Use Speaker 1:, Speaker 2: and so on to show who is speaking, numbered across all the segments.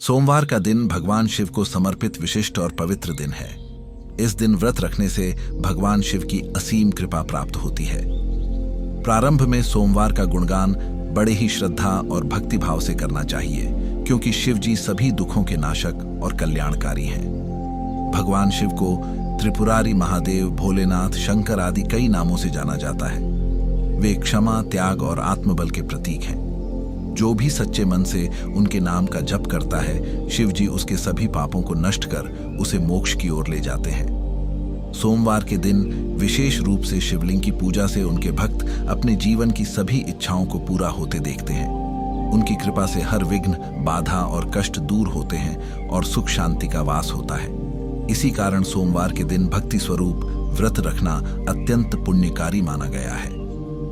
Speaker 1: सोमवार का दिन भगवान शिव को समर्पित विशिष्ट और पवित्र दिन है। इस दिन व्रत रखने से भगवान शिव की असीम कृपा प्राप्त होती है। प्रारंभ में सोमवार का गुणगान बड़े ही श्रद्धा और भक्ति भाव से करना चाहिए, क्योंकि शिव जी सभी दुखों के नाशक और कल्याणकारी हैं। भगवान शिव को त्रिपुरारी महादेव, भोलेनाथ, शंकर आदि कई नामों से जाना जाता है। वे क्षमा, त्याग और आत्मबल के प्रतीक हैं। जो भी सच्चे मन से उनके नाम का जप करता है, शिव जी उसके सभी पापों को नष्ट कर उसे मोक्ष की ओर ले जाते हैं। सोमवार के दिन विशेष रूप से शिवलिंग की पूजा से उनके भक्त अपने जीवन की सभी इच्छाओं को पूरा होते देखते हैं। उनकी कृपा से हर विघ्न, बाधा और कष्ट दूर होते हैं और सुख शांति का वास होता है। इसी कारण सोमवार के दिन भक्ति स्वरूप व्रत रखना अत्यंत पुण्यकारी माना गया है।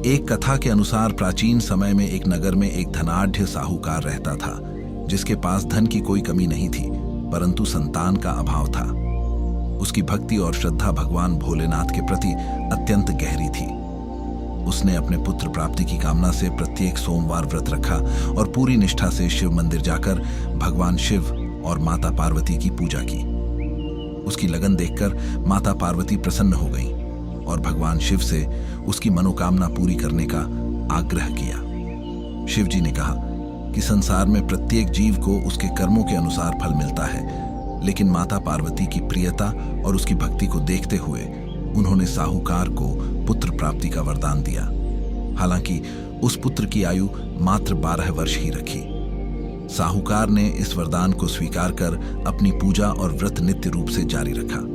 Speaker 1: एक कथा के अनुसार प्राचीन समय में एक नगर में एक धनाढ्य साहूकार रहता था, जिसके पास धन की कोई कमी नहीं थी, परंतु संतान का अभाव था। उसकी भक्ति और श्रद्धा भगवान भोलेनाथ के प्रति अत्यंत गहरी थी। उसने अपने पुत्र प्राप्ति की कामना से प्रत्येक सोमवार व्रत रखा और पूरी निष्ठा से शिव मंदिर जाकर भगवान शिव और माता पार्वती की पूजा की। उसकी लगन देखकर माता पार्वती प्रसन्न हो गईं और भगवान शिव से उसकी मनोकामना पूरी करने का आग्रह किया। शिव जी ने कहा कि संसार में प्रत्येक जीव को उसके कर्मों के अनुसार फल मिलता है, लेकिन माता पार्वती की प्रियता और उसकी भक्ति को देखते हुए उन्होंने साहूकार को पुत्र प्राप्ति का वरदान दिया। हालांकि उस पुत्र की आयु मात्र 12 वर्ष ही रखी। साहूकार ने इस वरदान को स्वीकार कर अपनी पूजा और व्रत नित्य रूप से जारी रखा।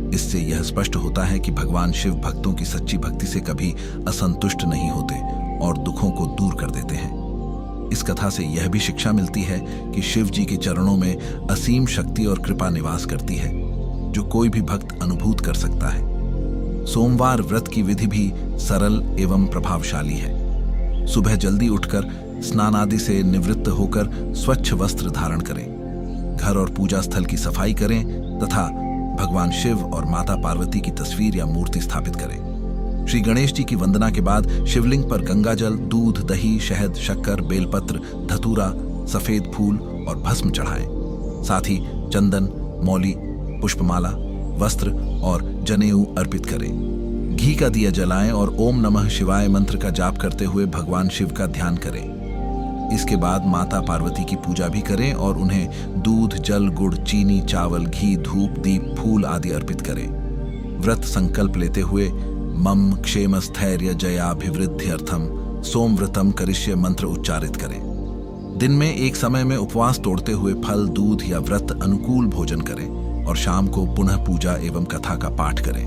Speaker 1: इससे यह स्पष्ट होता है कि भगवान शिव भक्तों की सच्ची भक्ति से कभी असंतुष्ट नहीं होते और दुखों को दूर कर देते हैं। इस कथा से यह भी शिक्षा मिलती है कि शिव जी के चरणों में असीम शक्ति और कृपा निवास करती है, जो कोई भी भक्त अनुभूत कर सकता है। सोमवार व्रत की विधि भी सरल एवं प्रभावशाली है। सुबह जल्दी उठकर स्नान आदि से निवृत्त होकर स्वच्छ वस्त्र धारण करें, घर और पूजा स्थल की सफाई करें तथा भगवान शिव और माता पार्वती की तस्वीर या मूर्ति स्थापित करें। श्री गणेश जी की वंदना के बाद शिवलिंग पर गंगाजल, दूध, दही, शहद, शक्कर, बेलपत्र, धतूरा, सफेद फूल और भस्म चढ़ाएं। साथ ही चंदन, मौली, पुष्पमाला, वस्त्र और जनेऊ अर्पित करें। घी का दिया जलाएं और ओम नमः शिवाय मंत्र का जाप करते हुए भगवान शिव का ध्यान करें। इसके बाद माता पार्वती की पूजा भी करें और उन्हें दूध, जल, गुड़, चीनी, चावल, घी, धूप, दीप, फूल आदि अर्पित करें। व्रत संकल्प लेते हुए मम क्षेम स्थैर्य जयाभिवृद्ध्यर्थम सोमव्रतम करिष्य मंत्र उच्चारित करें। दिन में एक समय में उपवास तोड़ते हुए फल, दूध या व्रत अनुकूल भोजन करें और शाम को पुनः पूजा एवं कथा का पाठ करें।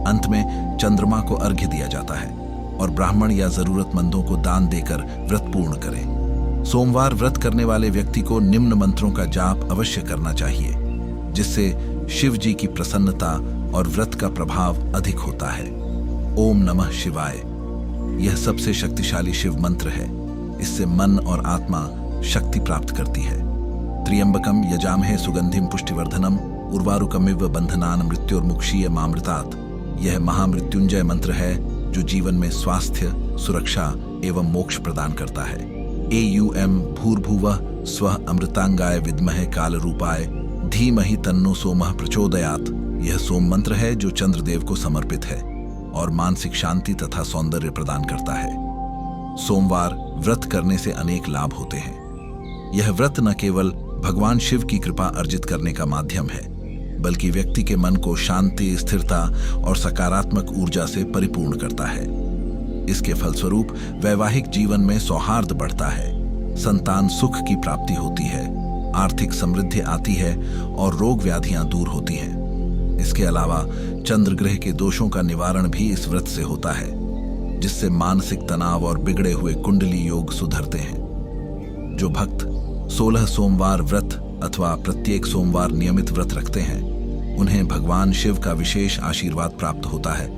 Speaker 1: अंत में चंद्रमा को अर्घ्य दिया जाता है और ब्राह्मण या जरूरतमंदों को दान देकर व्रत पूर्ण करें। सोमवार व्रत करने वाले व्यक्ति को निम्न मंत्रों का जाप अवश्य करना चाहिए, जिससे शिव जी की प्रसन्नता और व्रत का प्रभाव अधिक होता है। ओम नमः शिवाय यह सबसे शक्तिशाली शिव मंत्र है। इससे मन और आत्मा शक्ति प्राप्त करती है। त्र्यंबकम यजामहे सुगंधिम पुष्टिवर्धनम उर्वारुकमिव बंधनान मृत्योर्मुक्षीय मामृतात् यह महामृत्युंजय मंत्र है, जो जीवन में स्वास्थ्य, सुरक्षा एवं मोक्ष प्रदान करता है। एयूएम भूर्भुवः स्वः अमृतांगाय विद्महे काल रूपाय धीमहि तन्नो सोमः प्रचोदयात् यह सोम मंत्र है, जो चंद्रदेव को समर्पित है और मानसिक शांति तथा सौंदर्य प्रदान करता है। सोमवार व्रत करने से अनेक लाभ होते हैं। यह व्रत न केवल भगवान शिव की कृपा अर्जित करने का माध्यम है, बल्कि व्यक्ति के मन को शांति, स्थिरता और सकारात्मक ऊर्जा से परिपूर्ण करता है। इसके फलस्वरूप वैवाहिक जीवन में सौहार्द बढ़ता है, संतान सुख की प्राप्ति होती है, आर्थिक समृद्धि आती है और रोग व्याधियां दूर होती हैं। इसके अलावा चंद्र ग्रह के दोषों का निवारण भी इस व्रत से होता है, जिससे मानसिक तनाव और बिगड़े हुए कुंडली योग सुधरते हैं। जो भक्त 16 सोमवार व्रत अथवा प्रत्येक सोमवार नियमित व्रत रखते हैं, उन्हें भगवान शिव का विशेष आशीर्वाद प्राप्त होता है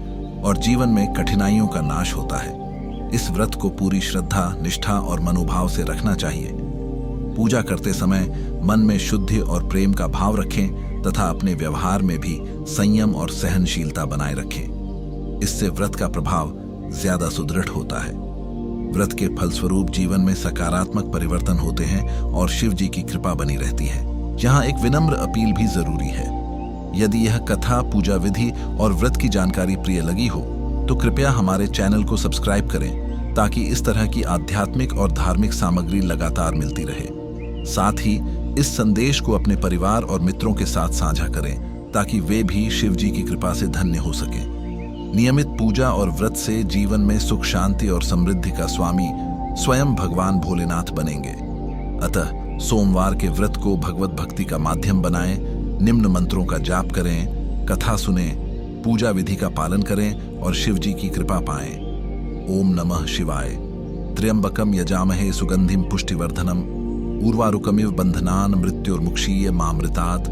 Speaker 1: और जीवन में कठिनाइयों का नाश होता है। इस व्रत को पूरी श्रद्धा, निष्ठा और मनोभाव से रखना चाहिए। पूजा करते समय मन में शुद्धि और प्रेम का भाव रखें तथा अपने व्यवहार में भी संयम और सहनशीलता बनाए रखें। इससे व्रत का प्रभाव ज्यादा सुदृढ़ होता है। व्रत के फलस्वरूप जीवन में सकारात्मक परिवर्तन होते हैं और शिव जी की कृपा बनी रहती है। यहाँ एक विनम्र अपील भी जरूरी है। यदि यह कथा, पूजा विधि और व्रत की जानकारी प्रिय लगी हो तो कृपया हमारे चैनल को सब्सक्राइब करें ताकि इस तरह की आध्यात्मिक और धार्मिक सामग्री लगातार मिलती रहे। साथ ही इस संदेश को अपने परिवार और मित्रों के साथ साझा करें ताकि वे भी शिव जी की कृपा से धन्य हो सकें। नियमित पूजा और व्रत से जीवन में सुख, शांति और समृद्धि का स्वामी स्वयं भगवान भोलेनाथ बनेंगे। अतः सोमवार के व्रत को भगवत भक्ति का माध्यम बनाएं, निम्न मंत्रों का जाप करें, कथा सुनें, पूजा विधि का पालन करें और शिव जी की कृपा पाएं। ओम नमः शिवाय। त्र्यंबकम यजामहे सुगंधिम पुष्टिवर्धनम उर्वारुकमिव बंधनान मृत्युर्मुक्षीय मामृतात्।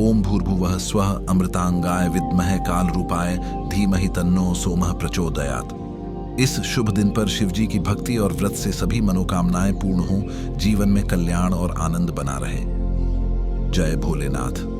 Speaker 1: ओम भूर्भुवः स्वः अमृतांगाय विद्महे काल रूपाय धीमहि तन्नो सोमः प्रचोदयात्। इस शुभ दिन पर शिव जी की भक्ति और व्रत से सभी मनोकामनाएं पूर्ण हों, जीवन में कल्याण और आनंद बना रहे। जय भोलेनाथ।